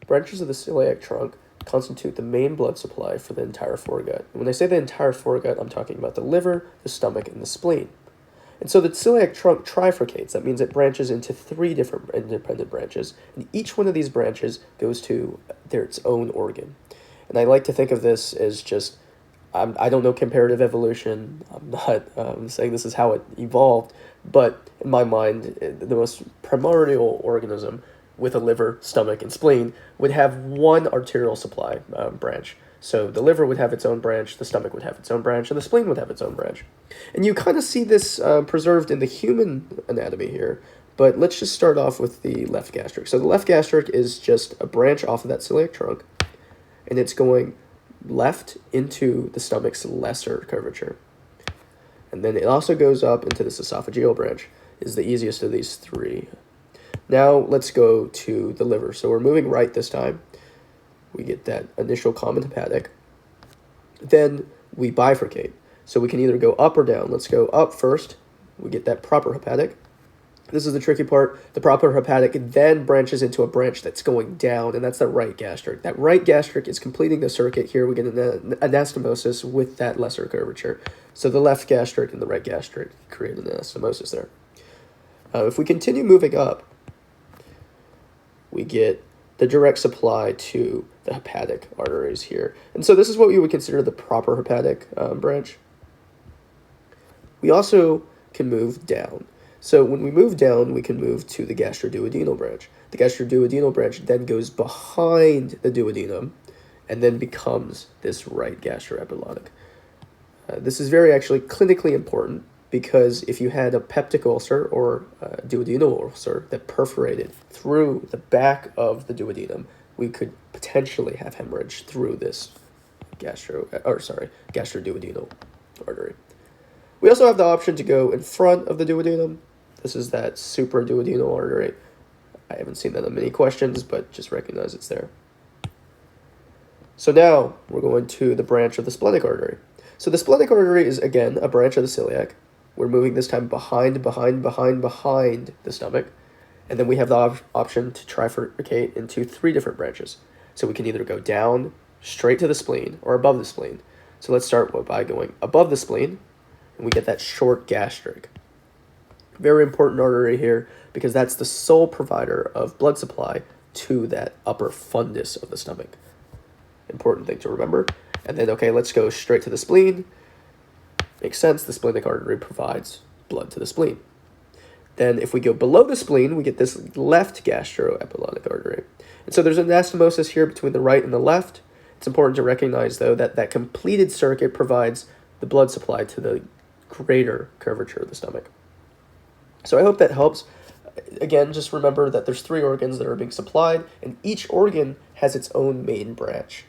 Branches of the celiac trunk constitute the main blood supply for the entire foregut. And when I say the entire foregut, I'm talking about the liver, the stomach, and the spleen. And so the celiac trunk trifurcates. That means it branches into 3 different independent branches, and each one of these branches goes to its own organ. And I like to think of this as just, I don't know comparative evolution. I'm not saying this is how it evolved, but in my mind, the most primordial organism with a liver, stomach, and spleen would have one arterial supply branch. So the liver would have its own branch, the stomach would have its own branch, and the spleen would have its own branch. And you kind of see this preserved in the human anatomy here, but let's just start off with the left gastric. So the left gastric is just a branch off of that celiac trunk, and it's going left into the stomach's lesser curvature. And then it also goes up into this esophageal branch, is the easiest of these 3. Now let's go to the liver. So we're moving right this time. We get that initial common hepatic. Then we bifurcate. So we can either go up or down. Let's go up first. We get that proper hepatic. This is the tricky part. The proper hepatic then branches into a branch that's going down, and that's the right gastric. That right gastric is completing the circuit here. We get an anastomosis with that lesser curvature. So the left gastric and the right gastric create an anastomosis there. If we continue moving up, we get the direct supply to the hepatic arteries here. And so this is what we would consider the proper hepatic branch. We also can move down. So when we move down, we can move to the gastroduodenal branch. The gastroduodenal branch then goes behind the duodenum and then becomes this right gastroepilotic. This is very actually clinically important, because if you had a peptic ulcer or a duodenal ulcer that perforated through the back of the duodenum, we could potentially have hemorrhage through this gastroduodenal artery. We also have the option to go in front of the duodenum. This is that supraduodenal artery. I haven't seen that in many questions, but just recognize it's there. So now we're going to the branch of the splenic artery. So the splenic artery is, again, a branch of the celiac. We're moving this time behind the stomach. And then we have the option to trifurcate into 3 different branches. So we can either go down, straight to the spleen, or above the spleen. So let's start by going above the spleen, and we get that short gastric. Very important artery here, because that's the sole provider of blood supply to that upper fundus of the stomach. Important thing to remember. And then, okay, let's go straight to the spleen. Makes sense, the splenic artery provides blood to the spleen. Then if we go below the spleen, we get this left gastroepilotic artery. And so there's an anastomosis here between the right and the left. It's important to recognize, though, that that completed circuit provides the blood supply to the greater curvature of the stomach. So I hope that helps. Again, just remember that there's 3 organs that are being supplied, and each organ has its own main branch.